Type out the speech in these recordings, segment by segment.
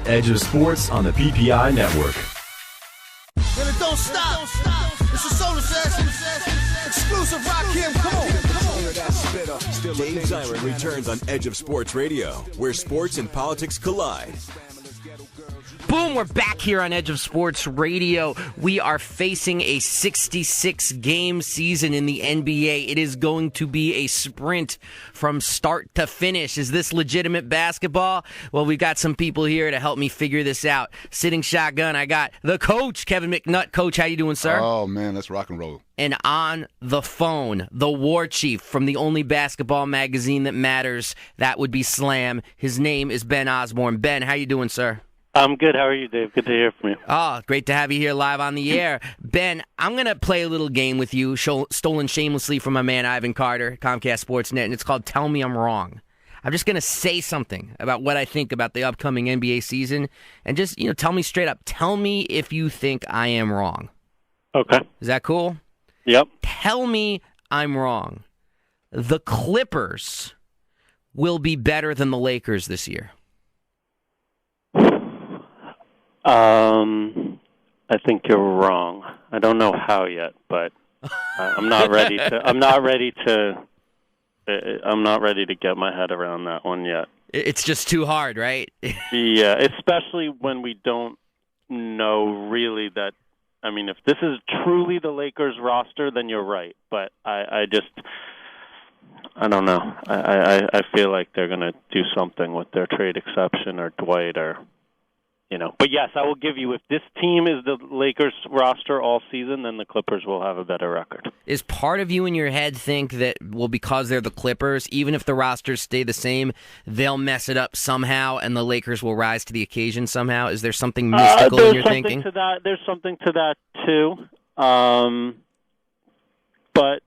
Edge of Sports on the PPI Network. And it don't stop. It's a solar session. Exclusive rock him. Come on. Dave Zirin returns on Edge of Sports Radio, where sports and politics collide. Boom, we're back here on Edge of Sports Radio. We are facing a 66-game season in the NBA. It is going to be a sprint from start to finish. Is this legitimate basketball? Well, we've got some people here to help me figure this out. Sitting shotgun, I got the coach, Kevin McNutt. Coach, how you doing, sir? Oh, man, let's rock and roll. And on the phone, the war chief from the only basketball magazine that matters. That would be Slam. His name is Ben Osbourne. Ben, how you doing, sir? I'm good. How are you, Dave? Good to hear from you. Oh, great to have you here live on the air. Ben, I'm going to play a little game with you, stolen shamelessly from my man Ivan Carter, Comcast Sportsnet, and it's called Tell Me I'm Wrong. I'm just going to say something about what I think about the upcoming NBA season, and just, tell me straight up. Tell me if you think I am wrong. Okay. Is that cool? Yep. Tell me I'm wrong. The Clippers will be better than the Lakers this year. I think you're wrong. I don't know how yet, but I'm not ready to. I'm not ready to get my head around that one yet. It's just too hard, right? Yeah, especially when we don't know really that. I mean, if this is truly the Lakers roster, then you're right. But I don't know. I feel like they're going to do something with their trade exception or Dwight or. But yes, I will give you, if this team is the Lakers roster all season, then the Clippers will have a better record. Is part of you in your head think that, well, because they're the Clippers, even if the rosters stay the same, they'll mess it up somehow and the Lakers will rise to the occasion somehow? Is there something mystical in your thinking? There's something to that, too. But,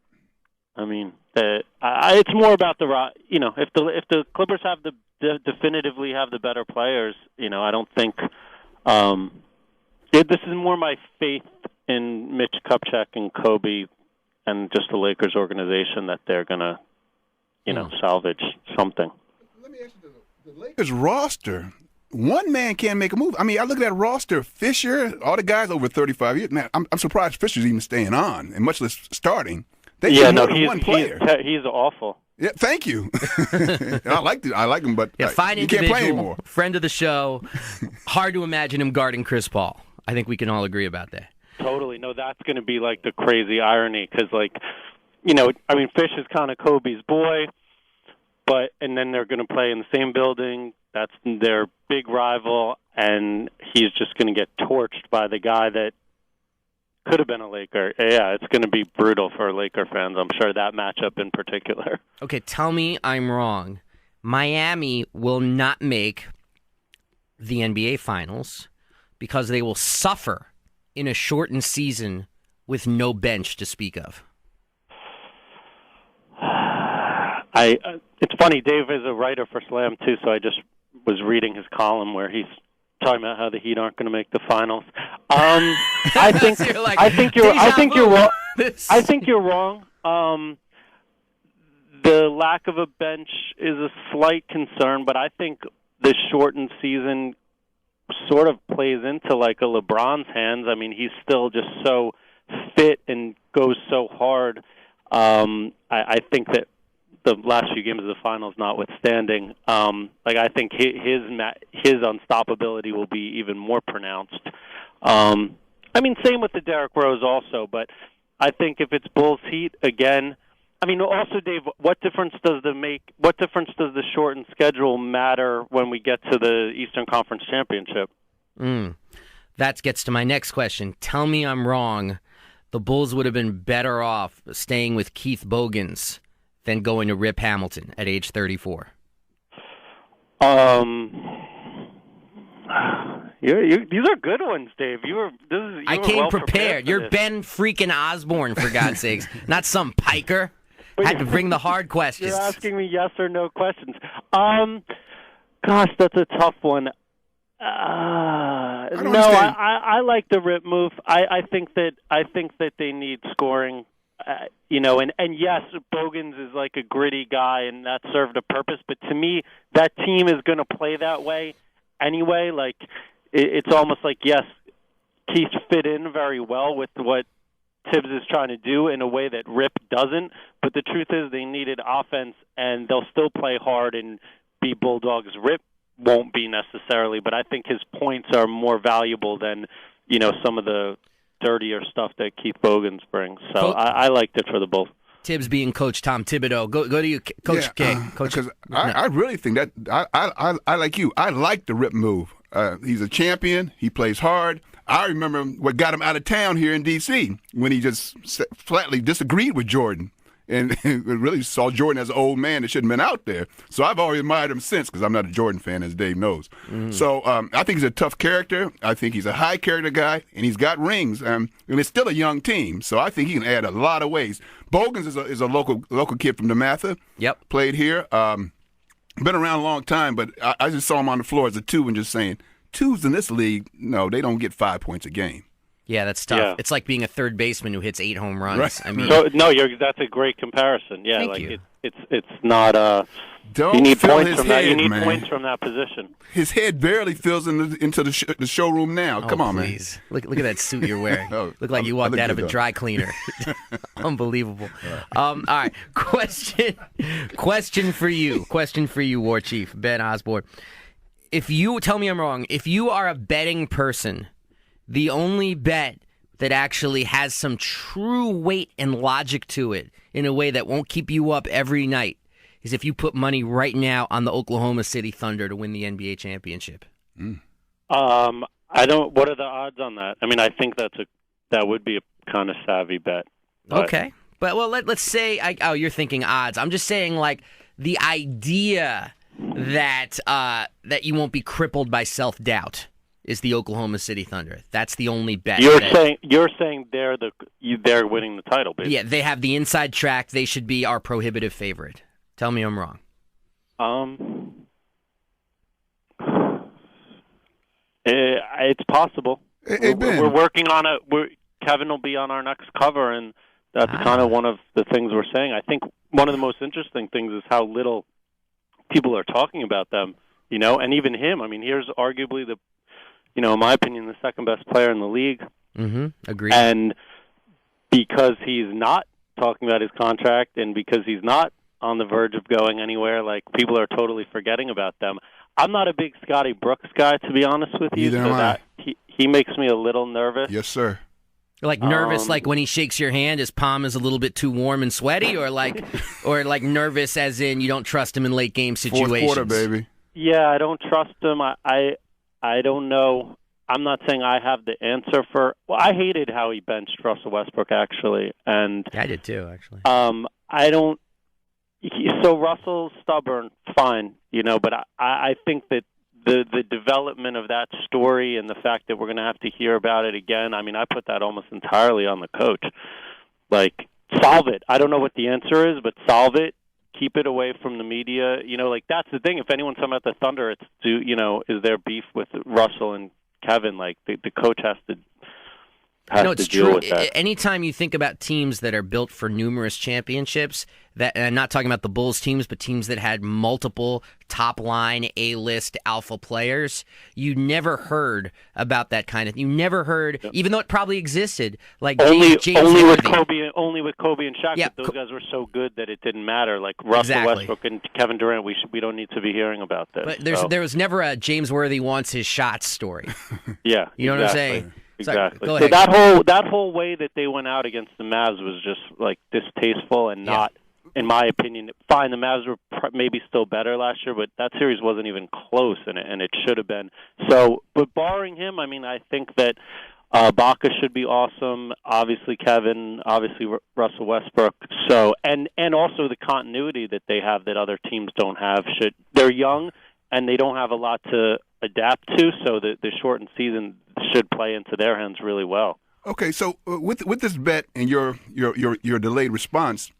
I mean, it's more about if the Clippers have definitively have the better players, I don't think this is more my faith in Mitch Kupchak and Kobe and just the Lakers organization that they're going to, salvage something. Let me ask you, the Lakers roster, one man can't make a move. I mean, I look at that roster, Fisher, all the guys over 35 years. Man, I'm surprised Fisher's even staying on, and much less starting. He's awful. Yeah, thank you. I like him, but fine he can't play individual, anymore. Friend of the show. Hard to imagine him guarding Chris Paul. I think we can all agree about that. Totally. No, that's going to be like the crazy irony because, Fish is kind of Kobe's boy, and then they're going to play in the same building. That's their big rival, and he's just going to get torched by the guy that could have been a Laker. Yeah, it's going to be brutal for Laker fans, I'm sure, that matchup in particular. Okay, tell me I'm wrong. Miami will not make the NBA Finals because they will suffer in a shortened season with no bench to speak of. It's funny, Dave is a writer for Slam, too, so I just was reading his column where he's talking about how the Heat aren't going to make the finals. I think you're wrong. The lack of a bench is a slight concern, but I think the shortened season sort of plays into like a LeBron's hands. I mean, he's still just so fit and goes so hard. I think that the last few games of the finals notwithstanding, I think his unstoppability will be even more pronounced. Same with the Derrick Rose also, but I think if it's Bulls Heat again, also Dave, what difference does the shortened schedule matter when we get to the Eastern Conference Championship? That gets to my next question. Tell me I'm wrong. The Bulls would have been better off staying with Keith Bogans than going to Rip Hamilton at age 34. These are good ones, Dave. I came prepared. You're Ben freaking Osborne, for God's sakes, not some piker. Had to bring the hard questions. You're asking me yes or no questions. Gosh, that's a tough one. I like the Rip move. I think that they need scoring. And yes, Bogans is like a gritty guy, and that served a purpose. But to me, that team is going to play that way. anyway. Like it's almost like yes, Keith fit in very well with what Tibbs is trying to do in a way that Rip doesn't. But the truth is, they needed offense, and they'll still play hard and be Bulldogs. Rip won't be necessarily, but I think his points are more valuable than some of the dirtier stuff that Keith Bogans brings. So I liked it for the Bulls. Tibbs being Coach Tom Thibodeau. Go to you, Coach K. Coach, because I really think that I like you. I like the Rip move. He's a champion. He plays hard. I remember what got him out of town here in D.C. when he just flatly disagreed with Jordan and really saw Jordan as an old man that shouldn't have been out there. So I've always admired him since because I'm not a Jordan fan, as Dave knows. So I think he's a tough character. I think he's a high character guy, and he's got rings. And it's still a young team, so I think he can add a lot of ways. Bogans is a local kid from DeMatha. Yep. Played here. Been around a long time, but I just saw him on the floor as a 2 and just saying, 2s in this league, no, they don't get 5 points a game. Yeah, that's tough. Yeah. It's like being a third baseman who hits 8 home runs. Right. I mean, that's a great comparison. Yeah, Thank like you. It's not. Don't you need fill points his from head, that. You need man. points from that position. His head barely fills into the showroom now. Come on, please. Look at that suit you're wearing. Oh, Look like you I walked look out of good, a though. dry cleaner. Unbelievable. All right. Question for you, War Chief Ben Osbourne. If you tell me I'm wrong, if you are a betting person, the only bet that actually has some true weight and logic to it in a way that won't keep you up every night is if you put money right now on the Oklahoma City Thunder to win the NBA championship. I don't. What are the odds on that? I mean, I think that would be a kind of savvy bet. But Okay. But let's say you're thinking odds. I'm just saying like the idea that you won't be crippled by self-doubt is the Oklahoma City Thunder. That's the only bet. You're saying they're winning the title, basically. Yeah, they have the inside track. They should be our prohibitive favorite. Tell me I'm wrong. It's possible. Hey, Ben. We're working on it. Kevin will be on our next cover, and that's kind of one of the things we're saying. I think one of the most interesting things is how little people are talking about them, and even him. I mean, here's arguably in my opinion, the second best player in the league. Mm-hmm. Agreed. And because he's not talking about his contract and because he's not on the verge of going anywhere, like people are totally forgetting about them. I'm not a big Scotty Brooks guy, to be honest with you. Neither am I. That he makes me a little nervous. Yes, sir. Like nervous, like when he shakes your hand, his palm is a little bit too warm and sweaty, or like nervous as in you don't trust him in late game situations. Fourth quarter, baby. Yeah, I don't trust him. I don't know. I'm not saying I have the answer for. Well, I hated how he benched Russell Westbrook actually, and I did too actually. I don't. So Russell's stubborn, fine, but I think that the development of that story and the fact that we're going to have to hear about it again, I mean, I put that almost entirely on the coach. Like, solve it. I don't know what the answer is, but solve it. Keep it away from the media. Like that's the thing. If anyone's talking about the Thunder, it's is there beef with Russell and Kevin? Like the coach has to it's deal true. with that. Anytime you think about teams that are built for numerous championships, and I'm not talking about the Bulls teams, but teams that had multiple top-line A-list alpha players, you never heard about that kind of thing. You never heard, even though it probably existed, like only with Worthy. Only with Kobe and Shaq. Yeah, but those guys were so good that it didn't matter. Like Russell Westbrook and Kevin Durant, we don't need to be hearing about this. But there was never a James Worthy wants his shots story. Yeah, you know what I'm saying. Exactly. Go so ahead. that whole way that they went out against the Mavs was just like distasteful and not, in my opinion, fine. The Mavs were maybe still better last year, but that series wasn't even close, and it should have been. So, but barring him, I mean, I think that Baca should be awesome. Obviously, Kevin. Obviously, Russell Westbrook. So, and also the continuity that they have that other teams don't have. They're young and they don't have a lot to adapt to, so the shortened season should play into their hands really well. Okay, so with this bet and your delayed response,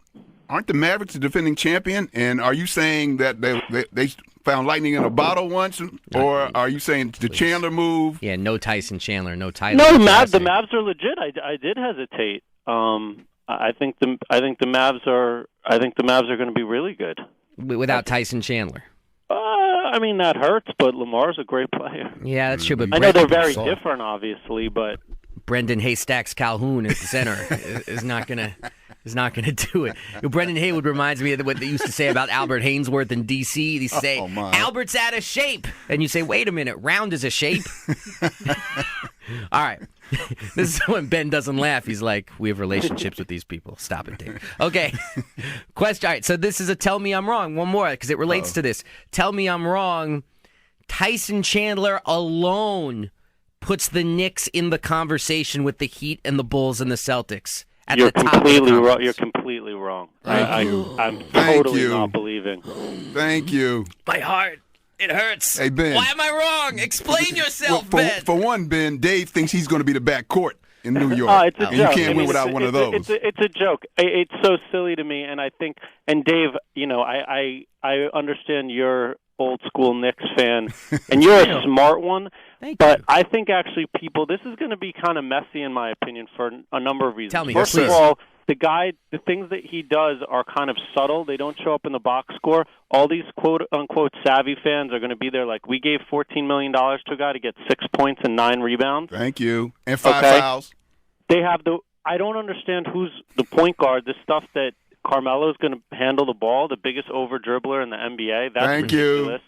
aren't the Mavericks the defending champion? And are you saying that they found lightning in a bottle once, or are you saying the Chandler move? Yeah, no Tyson Chandler, no Tyler. No, the Mavs are legit. I did hesitate. I think the Mavs are going to be really good without Tyson Chandler. I mean, that hurts, but Lamar's a great player. Yeah, that's true. But I know they're very different, obviously, but Brendan Haystacks Calhoun at the center is not gonna do it. Brendan Haywood reminds me of what they used to say about Albert Haynesworth in D.C. They used to say, Albert's out of shape. And you say, wait a minute, round is a shape? All right. This is when Ben doesn't laugh. He's like, we have relationships with these people. Stop it, Dave. Okay. Question. All right, so this is a tell me I'm wrong. One more, because it relates to this. Tell me I'm wrong. Tyson Chandler alone puts the Knicks in the conversation with the Heat and the Bulls and the Celtics. You're completely wrong. You're completely wrong. I'm totally not believing. Thank you. My heart, it hurts. Hey, Ben. Why am I wrong? Explain yourself, Ben. For one, Ben, Dave thinks he's going to be the backcourt in New York. It's a and joke. You can't win without one of those. It's a joke. It's so silly to me, and I think, and Dave, I understand you're old school Knicks fan, and you're a smart one. But I think actually this is going to be kind of messy in my opinion for a number of reasons. Tell me, First of all, the things that he does are kind of subtle. They don't show up in the box score. All these quote-unquote savvy fans are going to be there like, we gave $14 million to a guy to get 6 points and 9 rebounds. Thank you. And 5 fouls. They have I don't understand who's the point guard, the stuff that Carmelo's going to handle the ball, the biggest over-dribbler in the NBA. That's ridiculous.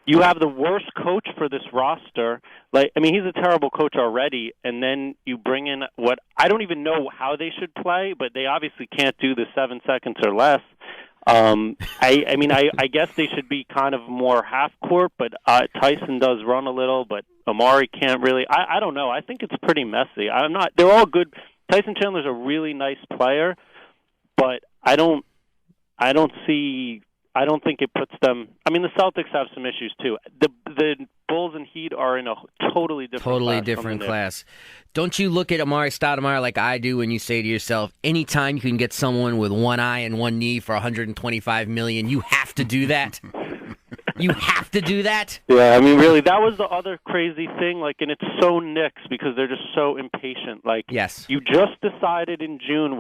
You have the worst coach for this roster. He's a terrible coach already, and then you bring in what I don't even know how they should play, but they obviously can't do the 7 seconds or less. I guess they should be kind of more half court, but Tyson does run a little, but Amari can't really. I don't know. I think it's pretty messy. They're all good. Tyson Chandler's a really nice player, but I don't think it puts them. I mean, the Celtics have some issues too. The Bulls and Heat are in a totally different class. Don't you look at Amari Stoudemire like I do when you say to yourself, anytime you can get someone with one eye and one knee for $125 million, you have to do that. You have to do that? Yeah, I mean, really, that was the other crazy thing, and it's so Knicks because they're just so impatient. Yes. You just decided in June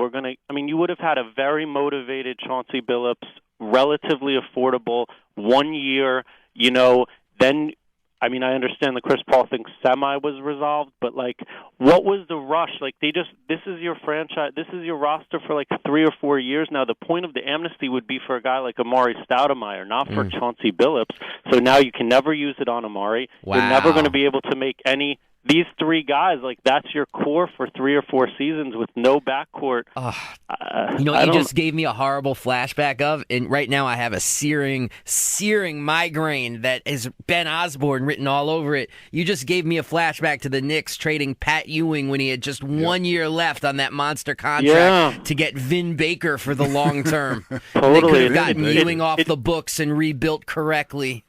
you would have had a very motivated Chauncey Billups, relatively affordable, 1 year, then, I understand the Chris Paul thing semi was resolved, but, what was the rush? This is your franchise, this is your roster for, 3 or 4 years now. The point of the amnesty would be for a guy like Amari Stoudemire, not for Chauncey Billups. So now you can never use it on Amari. Wow. You're never going to be able to make these 3 guys, that's your core for 3 or 4 seasons with no backcourt. You just gave me a horrible flashback of, and right now I have a searing migraine that is BenOsbourne written all over it. You just gave me a flashback to the Knicks trading Pat Ewing when he had just 1 year left on that monster contract to get Vin Baker for the long term. Totally. They could have gotten Ewing off the books and rebuilt correctly.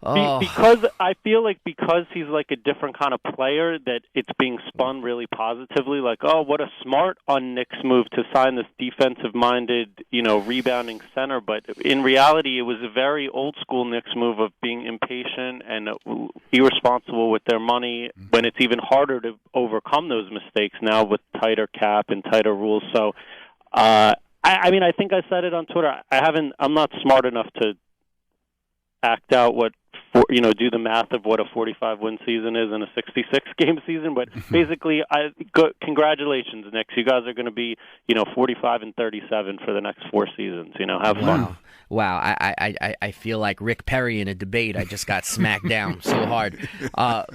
Because I feel because he's a different kind of player, that it's being spun really positively. What a smart on Knicks move to sign this defensive-minded, rebounding center. But in reality, it was a very old-school Knicks move of being impatient and irresponsible with their money when it's even harder to overcome those mistakes now with tighter cap and tighter rules. So, I think I said it on Twitter. I'm not smart enough to act out do the math of what a 45-win season is in a 66-game season, but basically, congratulations, Knicks. You guys are going to be, 45-37 for the next 4 seasons. Have fun. Wow, I feel like Rick Perry in a debate. I just got smacked down so hard.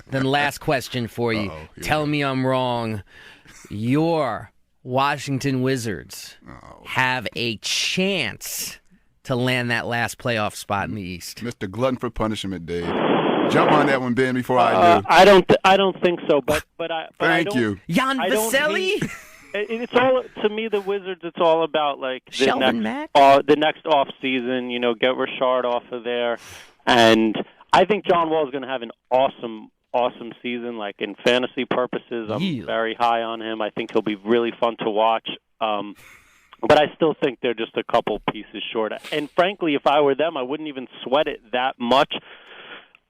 Then last question for you. Tell me I'm wrong. Your Washington Wizards have a chance to land that last playoff spot in the East. Mr. Glutton for punishment, Dave. Jump on that one, Ben, before I do. I don't think so, but Thank you. Jan Vesely? It's all, to me, the Wizards, it's all about the next off season, get Richard off of there. And I think John Wall is going to have an awesome season, in fantasy purposes. I'm very high on him. I think he'll be really fun to watch. But I still think they're just a couple pieces short. And frankly, if I were them, I wouldn't even sweat it that much.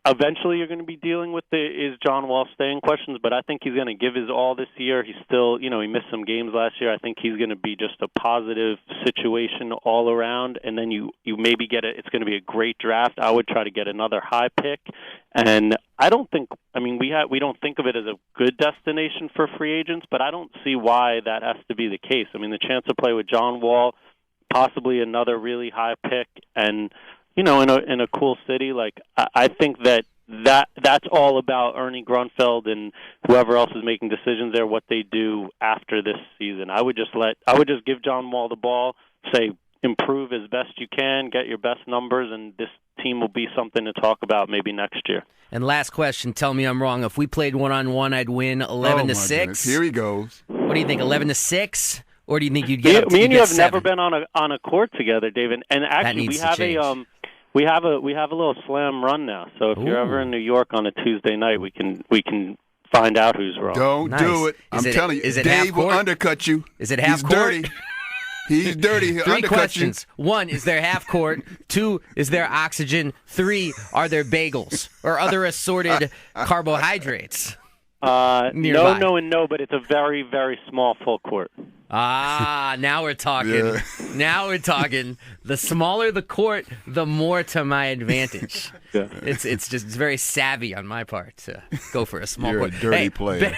eventually you're going to be dealing with is John Wall staying questions, but I think he's going to give his all this year. He's still, he missed some games last year. I think he's going to be just a positive situation all around, and then you maybe get it. It's going to be a great draft. I would try to get another high pick, and I don't think, we don't think of it as a good destination for free agents, but I don't see why that has to be the case. The chance to play with John Wall, possibly another really high pick, and in a cool city, I think that's all about Ernie Grunfeld and whoever else is making decisions there, what they do after this season. I would just give John Wall the ball, say improve as best you can, get your best numbers, and this team will be something to talk about maybe next year. And last question, tell me I'm wrong. If we played 1-on-1, I'd win 11-6. Here he goes. What do you think, 11-6? Or do you think you'd get up to Me and you have 7? never been on a court together, David. And actually, we have a little slam run now. So if you're ever in New York on a Tuesday night, we can find out who's wrong. Don't do it. I'm telling you, Dave will undercut you. Is it half He's court? Dirty. He's dirty. He'll 3 undercut questions. 1, is there half court? 2, is there oxygen? 3, are there bagels or other assorted carbohydrates? No, and no, but it's a very, very small full court. Now we're talking. Yeah. Now we're talking. The smaller the court, the more to my advantage. Yeah. It's very savvy on my part to go for a small You're court. a dirty player.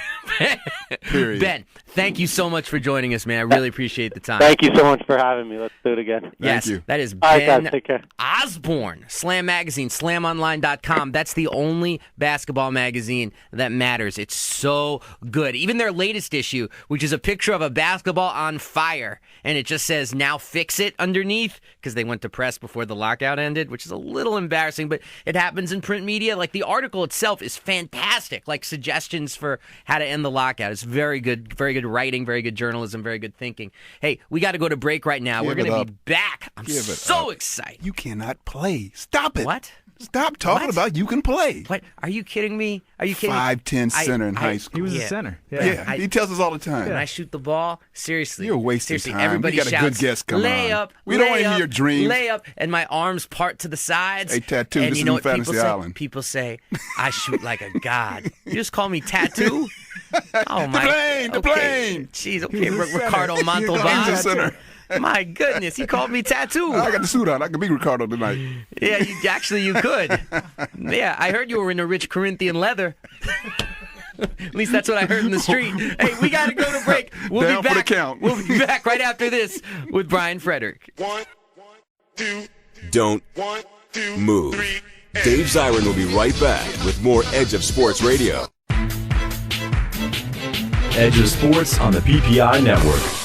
Period. Ben, thank you so much for joining us, man. I really appreciate the time. Thank you so much for having me. Let's do it again. Yes, you. that is All right, Ben guys, take care. Osbourne, Slam Magazine, slamonline.com. That's the only basketball magazine that matters. It's so good. Even their latest issue, which is a picture of a basketball on fire, and it just says, now fix it underneath, because they went to press before the lockout ended, which is a little embarrassing, but it happens in print media. Like, the article itself is fantastic, like suggestions for how to end the lockout. It's very good writing, very good journalism, very good thinking. Hey, we got to go to break right now. We're going to be back. I'm so excited. You cannot play. Stop it. What? Stop talking about you can play. What? Are you kidding me? Are you kidding me? 5'10" center in high school. He was a center. Yeah, he tells us all the time. When I shoot the ball, seriously. You're wasting time. Everybody We got a shouts, good guest coming layup, on. We don't want to hear your dreams. Layup, and my arms part to the sides. Hey, Tattoo, and this you know is what Fantasy people say? Island. People say, I shoot like a god. You just call me Tattoo? Oh, my. The plane. Jeez, okay, Ricardo Montalban. He's a center. My goodness, he called me Tattoo. I got the suit on. I can be Ricardo tonight. Yeah, you could. Yeah, I heard you were in a rich Corinthian leather. At least that's what I heard in the street. Hey, we got to go to break. We'll Down be back. for the count. We'll be back right after this with Brian Frederick. 1, 2, don't move. Dave Zirin will be right back with more Edge of Sports Radio. Edge of Sports on the PPI Network.